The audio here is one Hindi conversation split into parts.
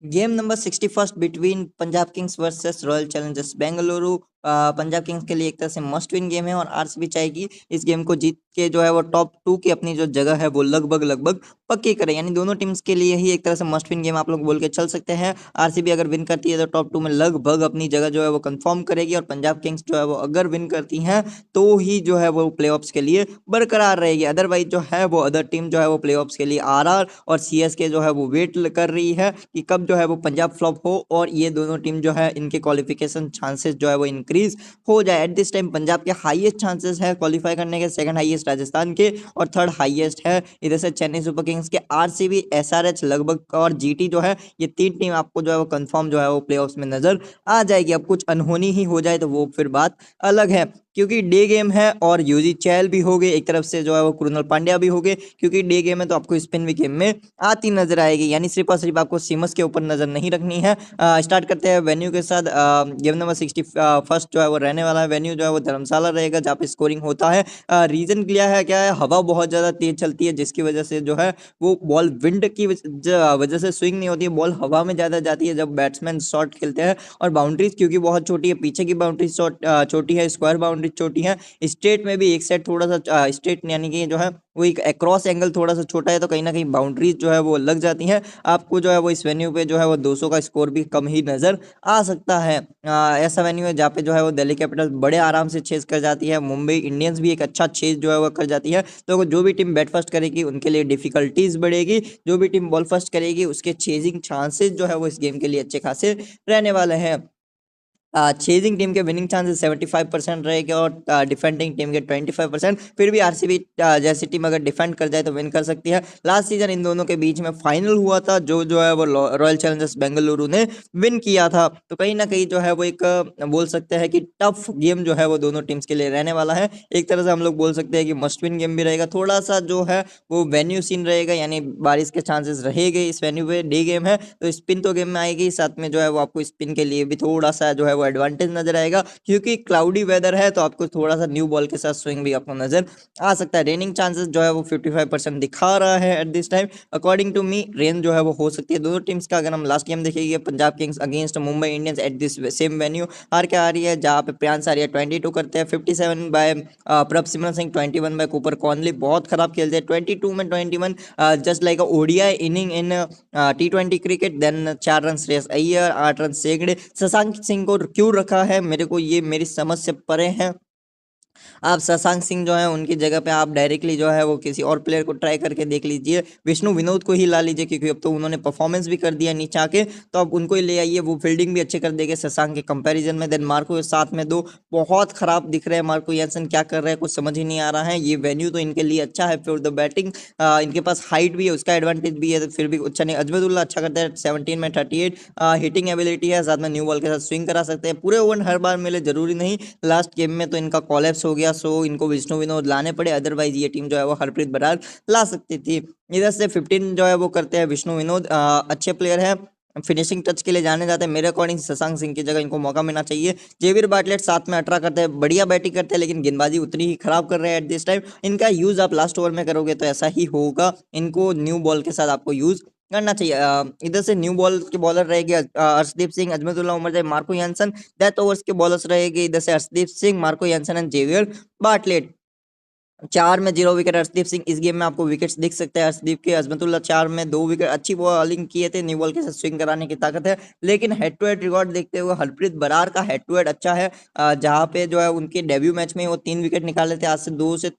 Game number 61 between Punjab Kings versus royal Challengers Bengaluru. Punjab Kings के लिए एक तरह से मस्ट विन गेम है और आरसीबी चाहेगी इस गेम को जीत के जो है वो टॉप 2 की अपनी जो जगह है वो लगभग लगभग पक्की करे। यानी दोनों टीम्स के लिए ही एक तरह से मस्ट विन गेम आप लोग बोल के चल सकते हैं। आरसीबी अगर विन करती है तो टॉप 2 में लगभग अपनी जगह जो है वो कंफर्म करेगी, और पंजाब किंग्स जो है वो अगर विन करती हैं तो ही जो है वो प्लेऑफ्स के लिए बरकरार रहेगी। अदरवाइज जो है वो अदर टीम जो है वो प्लेऑफ्स के लिए आरआर और सीएसके जो है वो वेट कर रही है कि कब जो है वो पंजाब फ्लॉप हो और ये दोनों टीम जो है इनके क्वालिफिकेशन चांसेस जो है वो इंक्रीज हो जाए। एट दिस टाइम पंजाब के हाईएस्ट चांसेस है क्वालिफाई करने के, सेकंड हाईएस्ट राजस्थान के और थर्ड हाईएस्ट है इधर से चेन्नई सुपर किंग्स के। आरसीबी, एसआरएच लगभग और जीटी जो है ये तीन टीम आपको जो है वो कंफर्म जो है वो प्लेऑफ्स में नजर आ जाएगी। अब कुछ अनहोनी ही हो जाए तो वो फिर बात अलग है, क्योंकि डे गेम है और यूजी चहल भी हो गए, एक तरफ से जो है वो कृणाल पांड्या भी हो गए। क्योंकि डे गेम है तो आपको स्पिन भी गेम में आती नजर आएगी, यानी सिर्फ और सिर्फ आपको सीमस के ऊपर नजर नहीं रखनी है। स्टार्ट करते हैं वेन्यू के साथ। गेम नंबर 61 जो है वो रहने वाला है। वेन्यू जो है वो धर्मशाला रहेगा जहाँ पे स्कोरिंग होता है। रीजन क्या है, हवा बहुत ज्यादा तेज चलती है जिसकी वजह से जो है वो बॉल विंड की वजह से स्विंग नहीं होती है, बॉल हवा में ज्यादा जाती है जब बैट्समैन शॉट खेलते हैं। और बाउंड्रीज क्योंकि बहुत छोटी है, पीछे की बाउंड्री छोटी है, स्क्वायर बाउंड्री छोटी है, स्ट्रेट में भी एक साइड थोड़ा सा स्ट्रेट यानी कि जो है वो एक क्रॉस एंगल थोड़ा सा छोटा है, तो कहीं ना कहीं बाउंड्रीज जो है वो लग जाती हैं। आपको जो है वो इस वेन्यू पे जो है वो 200 का स्कोर भी कम ही नजर आ सकता है। ऐसा वेन्यू है जहाँ पे जो है वो दिल्ली कैपिटल्स बड़े आराम से चेज कर जाती है, मुंबई इंडियंस भी एक अच्छा चेज जो है वो कर जाती है। तो जो भी टीम बैट फर्स्ट करेगी उनके लिए डिफिकल्टीज बढ़ेगी, जो भी टीम बॉल फर्स्ट करेगी उसके चेजिंग चांसेस जो है वो इस गेम के लिए अच्छे खासे रहने वाले हैं। चेजिंग टीम के विनिंग चांसेस 75% रहेंगे और डिफेंडिंग टीम के 25%। फिर भी आरसीबी जैसी टीम अगर डिफेंड कर जाए तो विन कर सकती है। लास्ट सीजन इन दोनों के बीच में फाइनल हुआ था जो है वो रॉयल चैलेंजर्स बेंगलुरु ने विन किया था। तो कहीं ना कहीं जो है वो एक बोल सकते हैं कि टफ गेम जो है वो दोनों टीम्स के लिए रहने वाला है। एक तरह से हम लोग बोल सकते हैं कि मस्ट विन गेम भी रहेगा। थोड़ा सा जो है वो वेन्यू सीन रहेगा, यानी बारिश के चांसेस रहेंगे इस वेन्यू पे। डे गेम है तो स्पिन तो गेम में आएगी, साथ में जो है वो आपको स्पिन के लिए भी थोड़ा सा जो है वो एडवांटेज नजर आएगा, क्योंकि क्लाउडी वेदर है तो आपको थोड़ा सा न्यू बॉल के साथ स्विंग भी आपको नजर आ सकता है। रेनिंग चांसेस जो है वो 55% दिखा रहा है at this time. According to me rain जो है वो हो सकती है दोनों टीम्स का। अगर हम लास्ट गेम देखेंगे Punjab Kings against Mumbai Indians at this same venue, हार क्या आ रही है, जहाँ पे प्रियांश आर्या 22 करते हैं, 57 by Prabhsimran Singh, 21 by Cooper Connolly. बहुत खराब खेलते हैं, 22 में 21 just like ODI inning in T20 cricket. Then 4 run Shreyas Iyer, 8 run सेगड़े। शशांक सिंह को क्यों रखा है मेरे को ये मेरी समझ से परे है। आप शशांक सिंह जो है उनकी जगह पे आप डायरेक्टली जो है वो किसी और प्लेयर को ट्राई करके देख लीजिए, विष्णु विनोद को ही ला लीजिए, क्योंकि अब तो उन्होंने परफॉर्मेंस भी कर दिया नीचे आके, तो अब उनको ही ले आइए, वो फील्डिंग भी अच्छे कर देंगे शशांक के कंपैरिजन में। देन मार्को साथ में दो, बहुत खराब दिख रहे हैं मार्को यानसन, क्या कर रहे हैं कुछ समझ ही नहीं आ रहा है। ये वेन्यू तो इनके लिए अच्छा है फॉर द बैटिंग, इनके पास हाइट भी है उसका एडवांटेज भी है, तो फिर भी अच्छा नहीं। अजमतुल्ला अच्छा करता है 17 में 38 हिटिंग एबिलिटी है, साथ में न्यू बॉल के साथ स्विंग करा सकते हैं। पूरे ओवर हर बार मिले जरूरी नहीं, लास्ट गेम में तो इनका कॉलेप्स हो गया, सो इनको विष्णु विनोद लाने पड़े, अदरवाइज ये टीम जो है वो हरप्रीत बरार ला सकती थी। इधर से 15 जो है वो करते हैं विष्णु विनोद, अच्छे प्लेयर है, फिनिशिंग टच के लिए जाने जाते हैं। मेरे अकॉर्डिंग शशांक सिंह की जगह इनको मौका मिलना चाहिए। जेवियर बाटलेट साथ में 18 करते हैं, बढ़िया बैटिंग करते हैं, लेकिन गेंदबाजी उतनी ही खराब कर रहे हैं एट दिस टाइम। इनका यूज आप लास्ट ओवर में करोगे तो ऐसा ही होगा, इनको न्यू बॉल के साथ आपको यूज करना चाहिए। इधर से न्यू बॉल के बॉलर रहेंगे Arshdeep Singh, Azmatullah Omarzai, Marco Jansen. Death overs के बॉलर्स रहेंगे इधर से Arshdeep Singh, Marco Jansen and Xavier Bartlett. 4 में 0 विकेट अर्शदीप सिंह, इस गेम में आपको विकेट्स दिख सकते हैं अर्शदीप के। अजमतुल्ला 4 में 2 विकेट, अच्छी बॉलिंग किए थे, न्यू बॉल के साथ स्विंग कराने की ताकत है, लेकिन हेड टू हेड रिकॉर्ड देखते हुए हरप्रीत बरार का हेड टू हेड अच्छा है। जहां पे जो है उनके डेब्यू मैच में वो 3 विकेट निकाले थे आज से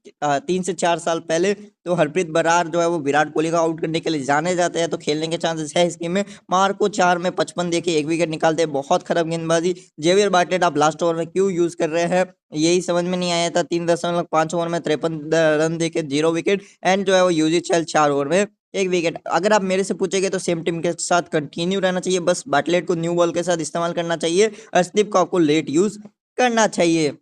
3 से 4 साल पहले। तो हरप्रीत बरार जो है वो विराट कोहली का आउट करने के लिए जाने जाते हैं, तो खेलने के चांसेस है इस गेम में। मार्को 4 में 55 देखिए 1 विकेट निकालते हैं, बहुत खराब गेंदबाजी। जेवियर बाटलेट आप लास्ट ओवर में क्यों यूज कर रहे हैं यही समझ में नहीं आया था। 3.5 ओवर में 53 रन देके 0 विकेट, एंड जो है वो यूजी चहल 4 ओवर में 1 विकेट। अगर आप मेरे से पूछेंगे तो सेम टीम के साथ कंटिन्यू रहना चाहिए, बस बाटलेट को न्यू बॉल के साथ इस्तेमाल करना चाहिए, अर्शदीप को आपको लेट यूज करना चाहिए।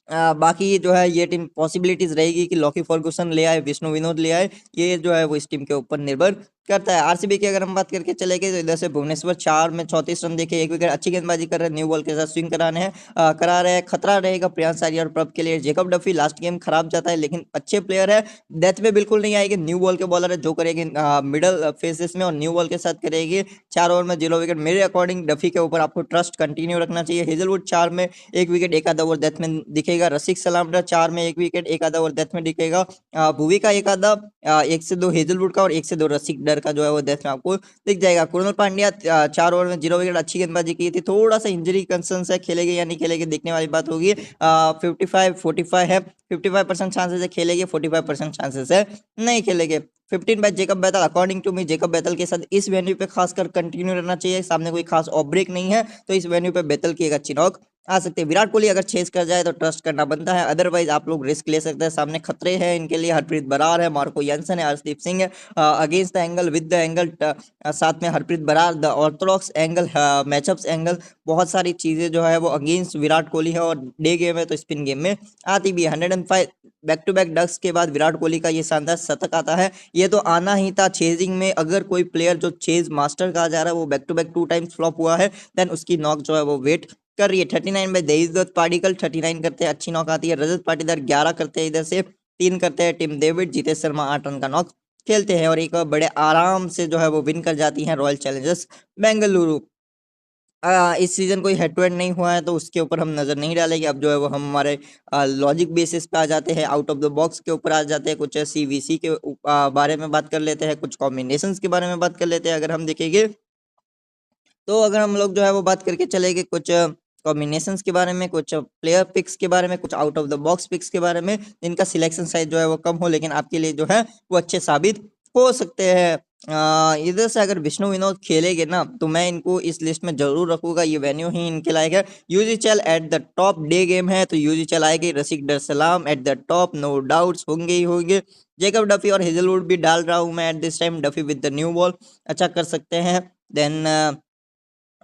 बाकी जो है ये टीम पॉसिबिलिटीज रहेगी कि लॉकी फर्गुसन ले आए, विष्णु विनोद ले आए, ये जो है वो इस टीम के ऊपर निर्भर करता है। आरसीबी की अगर हम बात करके चले गए तो इधर से भुवनेश्वर 4 में 34 रन देके 1 विकेट, अच्छी गेंदबाजी कर रहे हैं, न्यू बॉल के साथ स्विंग करा रहे हैं। खतरा रहेगा प्रियांश आर्या और प्रभ के लिए। जेकब डफी लास्ट गेम खराब जाता है लेकिन अच्छे प्लेयर है, डेथ में बिल्कुल नहीं आएगी, न्यू बॉल के बॉलर है, जो करेगी मिडल फेसेस में और न्यू बॉल के साथ करेगी 4 ओवर में 0 विकेट। मेरे अकॉर्डिंग डफी के ऊपर आपको ट्रस्ट कंटिन्यू रखना चाहिए। हेजलवुड 4 में 1 विकेट, एक आधा ओवर डेथ में दिखेगा। रसिक सलामरा 4 में 1 विकेट, एक आधा ओवर डेथ में दिखेगा। भुवी का एक आधा, 1 से 2 हेजलवुड का और 1 से 2 रसिक डर का जो है वो डेथ में आपको दिख जाएगा। कुणाल पांड्या 4 ओवर में 0 विकेट, अच्छी गेंदबाजी की थी, थोड़ा सा इंजरी कंसर्न है, खेलेगे या नहीं खेलेगे देखने वाली बात होगी। 55-45 है, 55% चांसेस है खेलेगे, 45% चांसेस है नहीं खेलेगे। 15 बाय जेकब बैतल, अकॉर्डिंग टू मी जेकब बैतल के साथ इस वेन्यू पे खासकर कंटिन्यू रहना चाहिए। सामने कोई खास ऑफ ब्रेक नहीं है तो इस वेन्यू पे बैतल की एक अच्छी नॉक आ सकते हैं। विराट कोहली अगर चेस कर जाए तो ट्रस्ट करना बनता है, अदरवाइज आप लोग रिस्क ले सकते हैं। सामने खतरे हैं इनके लिए, हरप्रीत बरार है, मार्को यानसन है, अर्शदीप सिंह है, against the angle, with the angle, साथ में Harpreet Brar, the orthodox angle, matchups angle, बहुत सारी चीजें जो है वो अगेंस्ट विराट कोहली है। और डे गेम है तो स्पिन गेम में आती भी है। 105 बैक टू बैक डक्स के बाद विराट कोहली का ये शानदार शतक आता है, ये तो आना ही था। चेजिंग में अगर कोई प्लेयर जो चेज मास्टर कहा जा रहा है वो back to back 2 times flop हुआ है, देन उसकी नॉक जो है वो वेट कर रही है। 39 में देशदत्त पाडिकल 39 करते हैं, अच्छी नॉक आती है। रजत पाटीदार 11 करते हैं, इधर से 3 करते हैं Tim David. Jitesh Sharma 8 run का नॉक खेलते हैं और एक बड़े आराम से जो है वो विन कर जाती है रॉयल चैलेंजर्स बेंगलुरु। इस सीजन कोई हेड टू हेड नहीं हुआ है तो उसके ऊपर हम नजर नहीं डालेंगे। अब जो है वो हम हमारे लॉजिक बेसिस पे आ जाते हैं, आउट ऑफ द बॉक्स के ऊपर आ जाते हैं, कुछ सीवीसी के बारे में बात कर लेते हैं, कुछ कॉम्बिनेशंस के बारे में बात कर लेते हैं। अगर हम देखेंगे तो अगर हम लोग जो है वो बात करके चलेंगे कुछ कॉम्बिनेशंस के बारे में, कुछ प्लेयर पिक्स के बारे में, कुछ out of the box picks के बारे में, जिनका सिलेक्शन साइज जो है वो कम हो लेकिन आपके लिए जो है वो अच्छे साबित हो सकते हैं। इधर से अगर विष्णु विनोद खेलेंगे ना तो मैं इनको इस लिस्ट में जरूर रखूंगा, ये वेन्यू ही इनके लायक है। यूजीएल at the top, day game है तो यूजीएल आएगी। Rasikh Dar Salam at the top, no doubts होंगे ही होंगे। जेकब डफी और हेजलवुड भी डाल रहा हूं मैं at this time, Duffy with the new ball अच्छा कर सकते हैं। Then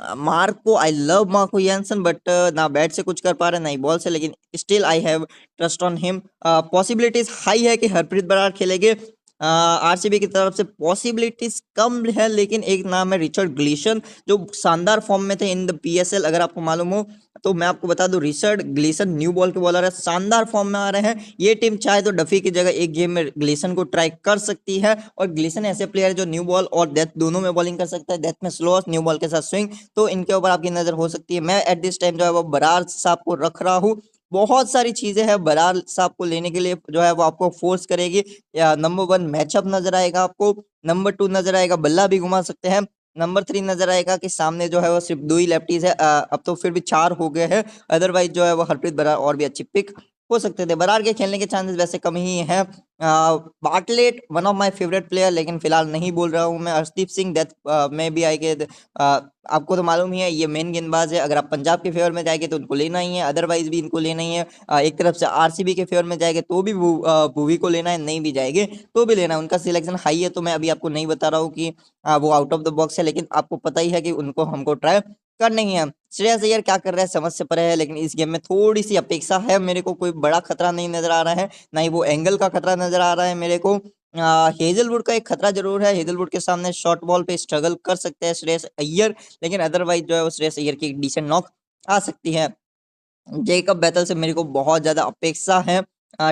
Marco, I love Marco Jansen, but ना बैट से कुछ कर पा रहे ना ही बॉल से, लेकिन still I have trust on him. Possibilities high है कि हरप्रीत बरार खेलेंगे। आरसीबी की तरफ से पॉसिबिलिटीज कम है लेकिन एक नाम है रिचर्ड ग्लीसन, जो शानदार फॉर्म में थे इन द पीएसएल। अगर आपको मालूम हो तो मैं आपको बता दूं, रिचर्ड ग्लीसन न्यू बॉल के बॉलर है, शानदार फॉर्म में आ रहे हैं। ये टीम चाहे तो डफी की जगह एक गेम में ग्लीसन को ट्राई कर सकती है। और ग्लीसन ऐसे प्लेयर है जो न्यू बॉल और डेथ दोनों में बॉलिंग कर सकता है, डेथ में स्लो, न्यू बॉल के साथ स्विंग, तो इनके ऊपर आपकी नजर हो सकती है। मैं एट दिस टाइम जो है वो बरार साहब को रख रहा हूँ। बहुत सारी चीजें हैं बरार साहब को लेने के लिए जो है वो आपको फोर्स करेगी। या नंबर 1 मैचअप नजर आएगा आपको, नंबर 2 नजर आएगा बल्ला भी घुमा सकते हैं, नंबर 3 नजर आएगा कि सामने जो है वो सिर्फ 2 ही लेफ्टीज है, अब तो फिर भी 4 हो गए हैं। अदरवाइज जो है वो हरप्रीत बरार और भी अच्छी पिक हो सकते थे। बरार के खेलने के चांसेस वैसे कम ही है। Bartlett one of my favourite player, लेकिन फिलहाल नहीं बोल रहा हूँ मैं। अर्शदीप सिंह डेथ में भी आएंगे, आपको तो मालूम ही है ये मेन गेंदबाज है। अगर आप पंजाब के फेवर में जाएंगे तो उनको लेना ही है, अदरवाइज भी इनको लेना ही है। एक तरफ से आरसीबी के फेवर में जाएंगे तो भी भुवी को लेना है, नहीं भी जाएंगे तो भी लेना है। उनका सिलेक्शन हाई है तो मैं अभी आपको नहीं बता रहा हूँ कि वो आउट ऑफ द बॉक्स है, लेकिन आपको पता ही है कि उनको हमको ट्राई करना ही है। श्रेयस अय्यर क्या कर रहा है समझ से परे है, लेकिन इस गेम में थोड़ी सी अपेक्षा है मेरे को। कोई बड़ा खतरा नहीं नजर आ रहा है, ना ही वो एंगल का खतरा नजर आ रहा है मेरे को। हेजलवुड का एक खतरा जरूर है, हेजलवुड के सामने शॉर्ट बॉल पे स्ट्रगल कर सकते हैं श्रेयस अय्यर, लेकिन अदरवाइज जो है वो श्रेयस अय्यर की डिसेंट नॉक आ सकती है। जेकब बैतल से मेरे को बहुत ज्यादा अपेक्षा है।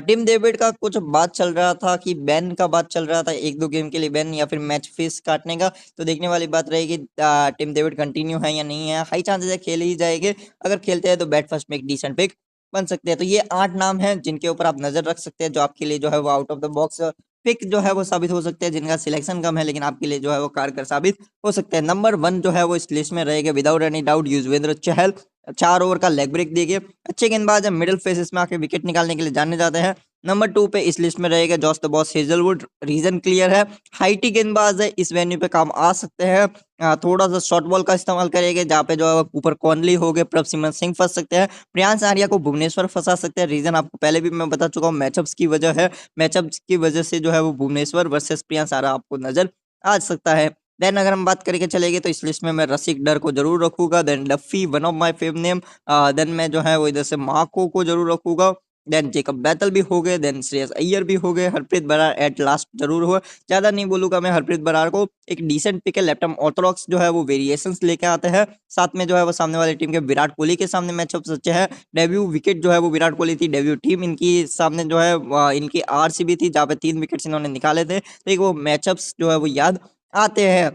टिम डेविड का कुछ बात चल रहा था कि बैन का बात चल रहा था, 1-2 गेम के लिए बैन या फिर मैच फीस काटने का, तो देखने वाली बात रहेगी टिम डेविड कंटिन्यू है या नहीं है। हाई चांसेस है खेल ही जाएंगे, अगर खेलते हैं तो बैट फर्स्ट में एक डिसेंट पिक बन सकते हैं। तो ये 8 नाम हैं जिनके ऊपर आप नजर रख सकते हैं, जो आपके लिए जो है वो out of the box pick जो है वो साबित हो सकते हैं, जिनका सिलेक्शन कम है लेकिन आपके लिए जो है वो कारगर साबित हो सकते हैं। नंबर 1 जो है वो इस लिस्ट में रहेगा without any doubt Yuzvendra Chahal, 4 over का लेग ब्रेक देके अच्छे गेंदबाज है, मिडिल फेसेस में आके विकेट निकालने के लिए जाने जाते हैं। नंबर 2 पे इस लिस्ट में रहेगा Josh the boss Hazlewood, reason clear है, हाइटी गेंदबाज है, इस वेन्यू पे काम आ सकते हैं। थोड़ा सा शॉर्ट बॉल का इस्तेमाल करेंगे जहाँ पे जो है ऊपर कॉनली हो गए, प्रभ सिमरन सिंह फंस सकते हैं, प्रियांश आर्या को भुवनेश्वर फंसा सकते हैं। रीजन आपको पहले भी मैं बता चुका हूँ, मैचअप्स की वजह है, मैचअप्स की वजह से जो है वो भुवनेश्वर वर्सेस प्रियांश आर्या आपको नजर आ सकता है। देन अगर हम बात करके चलेंगे तो इस लिस्ट में मैं रसिक डर को जरूर रखूंगा, then Duffy one of my fav name, then मैं जो है वो इधर से मार्को को जरूर रखूंगा, देन जेकब बैतल भी हो गए, देन श्रेयस अय्यर भी हो गए, हरप्रीत बराड़ एट लास्ट जरूर हुआ। ज्यादा नहीं बोलूंगा मैं, हरप्रीत बराड़ को एक डिसेंट पिक है। लेफ्ट आर्म ऑर्थोडॉक्स जो है वो वेरिएशंस लेके आते हैं, साथ में जो है वो सामने वाली टीम के विराट कोहली के सामने मैचअप सच्चे है। डेब्यू विकेट जो है वो विराट कोहली थी, डेब्यू टीम इनकी सामने जो है इनकी आरसीबी थी, जहाँ पे 3 विकेट्स इन्होंने निकाले थे, तो एक वो मैचअप्स जो है वो याद आते हैं।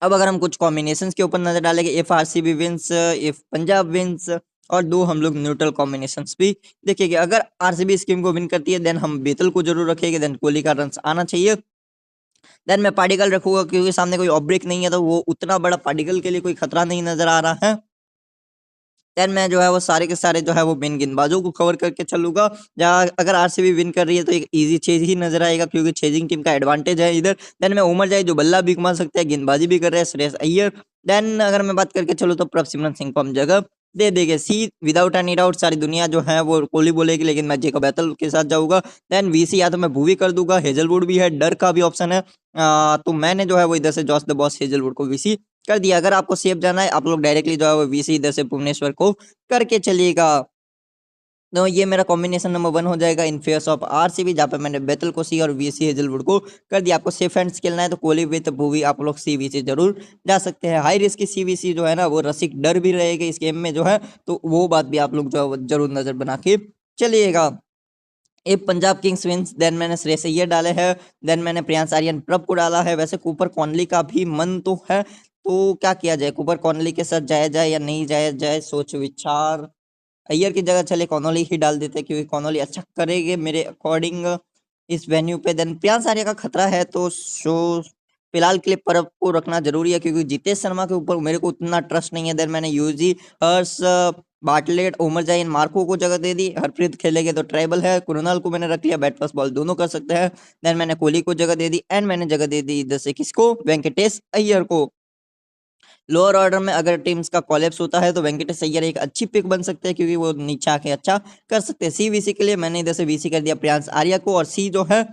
अब अगर हम कुछ कॉम्बिनेशंस के ऊपर नजर डालेंगे, if RCB wins, if Punjab wins, और दो हम लोग न्यूट्रल कॉम्बिनेशंस भी देखेंगे। अगर आरसीबी इस गेम को विन करती है देन हम बेतल को जरूर रखेंगे, देन कोहली का रन आना चाहिए। देन मैं पार्टिकल रखूंगा क्योंकि सामने कोई ऑफ ब्रेक नहीं है, तो वो उतना बड़ा पार्टिकल के लिए कोई खतरा नहीं नजर आ रहा है। देन मैं जो है वो सारे के सारे जो है वो मेन गेंदबाजों को कवर करके चलूंगा, जहाँ अगर आरसीबी विन कर रही है तो एक इजी चेज ही नजर आएगा क्योंकि चेजिंग टीम का एडवांटेज है इधर। देन मैं उमर जाए जो बल्ला भी घुमा सकते हैं, गेंदबाजी भी कर रहे हैं, श्रेयस अय्यर। देन अगर मैं बात करके चलूँ तो प्रभसिमरन सिंह को हम जगह दे देंगे। सी विदाउट एनी डाउट सारी दुनिया जो है वो कोहली बोलेगी, लेकिन मैं जेकब बैतल के साथ जाऊंगा। देन वीसी या तो मैं भूवी कर दूंगा, हेजलवुड भी है, डर का भी ऑप्शन है। तो मैंने जो है वो इधर से जॉस द बॉस हेजलवुड को वीसी कर दिया। अगर आपको सेफ जाना है आप लोग डायरेक्टली जो है वो वीसी इधर से भुवनेश्वर को करके चलिएगा। तो ये मेरा कॉम्बिनेशन नंबर 1 हो जाएगा इन फेयर्स ऑफ आरसीबी, जहाँ पे मैंने बेतल को सी और वीसी हेजलवुड को कर दिया। आपको सेफ हैंड्स खेलना है तो कोहली विद भुवी आप लोग सीवीसी जरूर जा सकते हैं। हाई रिस्क की सीवीसी जो है ना वो रसिक डर भी रहेगा इस गेम में जो है, तो वो बात भी आप लोग जो है वो जरूर नजर बना के चलिएगा। ए पंजाब किंग्स विंस, देन मैंने श्रेयस अय्यर डाले हैं, देन मैंने प्रियांश आर्यन प्रभ को डाला है। वैसे कूपर कॉनली का भी मन तो है, तो क्या किया जाए, कूपर कॉनली के साथ जाया जाए या नहीं जाया जाए, सोच विचार। अय्यर की जगह चले कॉनोली ही डाल देते क्योंकि कॉनोली अच्छा करेंगे मेरे अकॉर्डिंग इस वेन्यू पे। देन प्रियांश आर्य का खतरा है तो शो फिलहाल के लिए परब को रखना जरूरी है क्योंकि जितेश शर्मा के ऊपर मेरे को उतना ट्रस्ट नहीं है। देन मैंने यूजी, हर्ष, बाटलेट, उमर जाइन, मार्को को जगह दे दी। हरप्रीत खेलेंगे तो ट्राइबल है, कुणाल को मैंने रख लिया, बैट पास बॉल दोनों कर सकते हैं। देन मैंने कोहली को जगह दे दी एंड मैंने जगह दे दी इधर से किसको, वेंकटेश अय्यर को। लोअर ऑर्डर में अगर टीम्स का कॉलेप्स होता है तो वेंकटेश अय्यर एक अच्छी पिक बन सकते हैं क्योंकि वो नीचे आके अच्छा कर सकते हैं। सी वीसी के लिए मैंने इधर से वीसी कर दिया प्रियांश आर्या को, और सी जो है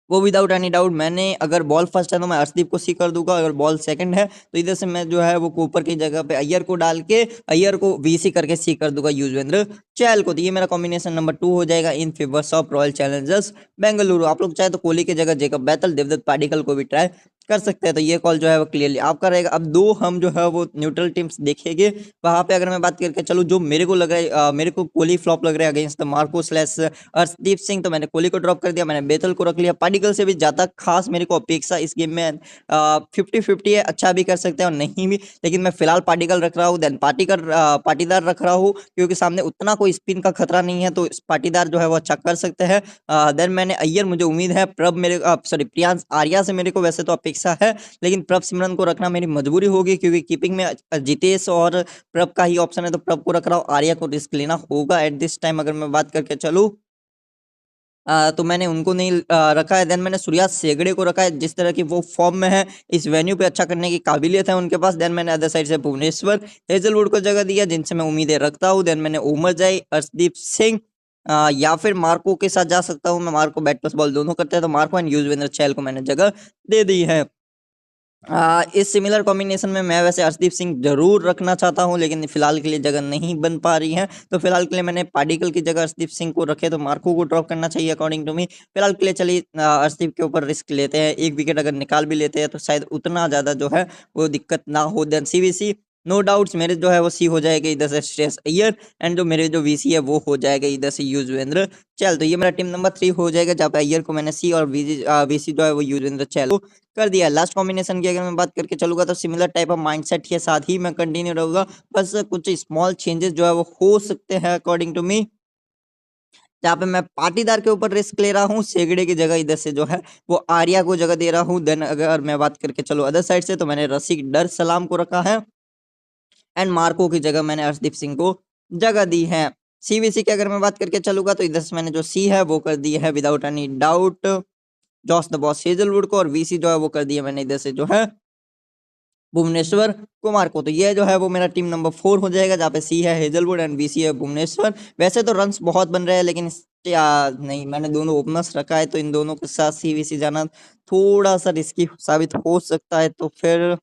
वो विदाउट एनी डाउट मैंने अगर बॉल फर्स्ट है तो मैं अर्शदीप को सी कर दूंगा, अगर बॉल सेकंड है तो इधर से मैं जो है वो कूपर की जगह पे अय्यर को डाल के अय्यर को वीसी करके सी कर दूंगा युजवेंद्र चहल को। तो ये मेरा कॉम्बिनेशन नंबर 2 हो जाएगा in favours of Royal Challengers Bengaluru. आप लोग चाहे तो कोहली की जगह जेकब बैतल, देवदत्त पाडिक्कल को भी ट्राई कर सकते हैं, तो ये कॉल जो है वो क्लियरली आपका रहेगा। अब दो हम जो है वो न्यूट्रल टीम्स देखेंगे, वहां पे अगर मैं बात करके चलूँ जो मेरे को लग रहा है मेरे को कोहली फ्लॉप लग रहा है against the Marco slash Arshdeep Singh, तो मैंने कोहली को ड्रॉप कर दिया, मैंने बेतल को रख लिया। पार्टिकल से भी ज्यादा खास मेरे को अपेक्षा इस गेम में 50-50 है, अच्छा भी कर सकते हैं और नहीं भी, लेकिन मैं फिलहाल पार्टिकल रख रहा हूँ। देन पाटीदार रख रहा हूँ क्योंकि सामने उतना कोई स्पिन का खतरा नहीं है, तो पाटीदार जो है वो अच्छा कर सकते हैं। देन मैंने अय्यर, मुझे उम्मीद है प्रभ मेरे सॉरी प्रियांश आर्या से मेरे को वैसे तो अपेक्षा है, लेकिन प्रभ सिमरन को रखना मेरी मजबूरी होगी क्योंकि कीपिंग में जितेश और प्रभ का ही ऑप्शन है, तो प्रभ को रख रहा हूँ। आर्या को रिस्क लेना होगा एट दिस टाइम अगर मैं बात करके चलूँ, तो मैंने उनको नहीं रखा है। देन मैंने सूर्या सेगड़े को रखा है, जिस तरह की वो फॉर्म में है इस वेन्यू पे अच्छा करने की काबिलियत है उनके पास। देन मैंने अदर साइड से भुवनेश्वर, हेजलवुड को जगह दिया जिनसे मैं उम्मीदें रखता हूँ। देन मैंने उमर जाई, अर्शदीप सिंह, या फिर मार्को के साथ जा सकता हूँ मैं, मार्को बैट प्लस बॉल दोनों करते हैं, तो मार्को एंड युजवेंद्र चहल को मैंने जगह दे दी है। इस सिमिलर कॉम्बिनेशन में मैं वैसे अर्शदीप सिंह जरूर रखना चाहता हूं, लेकिन फिलहाल के लिए जगह नहीं बन पा रही है, तो फिलहाल के लिए मैंने पार्टिकल की जगह अर्शदीप सिंह को रखे, तो मार्को को ड्रॉप करना चाहिए अकॉर्डिंग टू मी। फिलहाल के लिए चलिए अर्शदीप के ऊपर रिस्क लेते हैं, एक विकेट अगर निकाल भी लेते हैं तो शायद उतना ज्यादा जो है वो दिक्कत ना हो। देन सीवीसी नो डाउट्स मेरे जो है वो सी हो जाएगा इधर से श्रेयस अय्यर, एंड जो मेरे जो वीसी है वो हो जाएगा इधर से युजवेंद्र चहल। तो ये मेरा टीम नंबर 3 हो जाएगा, जहाँ पे अय्यर को मैंने सी और वीसी जो है वो युजवेंद्र चहल को कर दिया। लास्ट कॉम्बिनेशन की अगर मैं बात करके चलूंगा तो सिमिलर टाइप ऑफ माइंडसेट के साथ ही मैं कंटिन्यू रहूंगा, बस कुछ स्मॉल चेंजेस जो है वो हो सकते हैं अकॉर्डिंग टू मी, जहाँ पे मैं पाटीदार के ऊपर रिस्क ले रहा हूँ, सेगड़े की जगह इधर से जो है वो आर्या को जगह दे रहा हूँ। देन अगर मैं बात करके चलो अदर साइड से, तो मैंने रसिक डर सलाम को रखा है एंड मार्को की जगह मैंने अर्शदीप सिंह को जगह दी है। सीवीसी की अगर मैं बात करके चलूंगा तो इधर से मैंने जो सी है वो कर दी है without any doubt Josh the boss Hazlewood को, और वीसी जो है वो कर दिया मैंने इधर से जो है भुवनेश्वर कुमार को। तो ये जो है वो मेरा टीम नंबर 4 हो जाएगा, जहाँ पे सी है हेजलवुड एंड बी सी है भुवनेश्वर। वैसे तो रन्स बहुत बन रहे हैं, लेकिन नहीं, मैंने दोनों ओपनर्स रखा है, तो इन दोनों के साथ सी वी सी जाना थोड़ा सा रिस्की साबित हो सकता है, तो फिर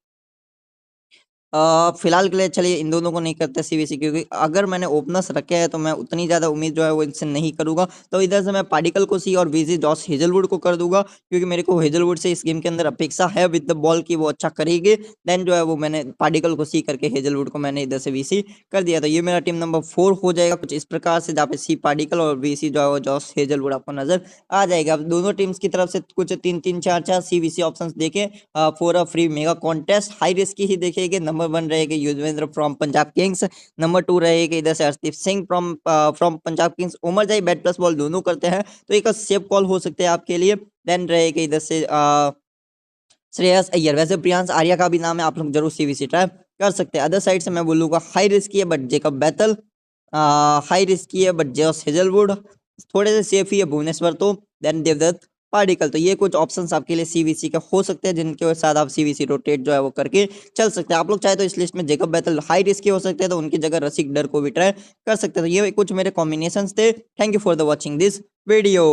फिलहाल के लिए चलिए इन दोनों को नहीं करते सीवीसी, क्योंकि अगर मैंने ओपनर्स रखे हैं तो मैं उतनी ज़्यादा उम्मीद जो है वो इनसे नहीं करूंगा। तो इधर से मैं पार्टिकल को सी और वीजी जॉस हेजलवुड को कर दूंगा, क्योंकि मेरे को हेजलवुड से इस गेम के अंदर अपेक्षा है विद द बॉल की वो अच्छा करेगी। देन जो है वो मैंने पार्टिकल को सी करके हेजलवुड को मैंने इधर से वीसी कर दिया। तो ये मेरा टीम नंबर 4 हो जाएगा कुछ इस प्रकार से, जहाँ पे सी पार्टिकल और वीसी जो है वो जॉस हेजलवुड आपको नजर आ जाएगा। अब दोनों टीम्स की तरफ से कुछ 3-3 4-4 सीवीसी ऑप्शंस देखें for a free mega contest. High risk ही देखेंगे। नंबर 1 रहेगा Yuzvendra from Punjab Kings, number 2 रहेगा इधर से Hardeep Singh from Punjab Kings. Omarzai bat plus ball दोनों करते हैं, तो एक सेफ कॉल हो सकते हैं आपके लिए। देन रहेगा इधर से श्रेयस अय्यर। वैसे प्रियांश आर्या का भी नाम है, आप लोग जरूर सीवीसी ट्राई कर सकते हैं। अदर साइड से मैं बोलूंगा हाई रिस्क है बट जेकब बैतल, हाई रिस्क है बट जॉस हेजलवुड, थोड़े से सेफ ही है भुवनेश्वर तो, देन देवदत्त पार्टिकल। तो ये कुछ ऑप्शंस आपके लिए सीवीसी के हो सकते हैं, जिनके साथ आप सीवीसी रोटेट जो है वो करके चल सकते हैं। आप लोग चाहे तो इस लिस्ट में जेकब बैतल हाई रिस्क हो सकते हैं, तो उनकी जगह रसिक डर को भी ट्राई कर सकते हैं। तो ये कुछ मेरे कॉम्बिनेशन थे। Thank you for the watching this video.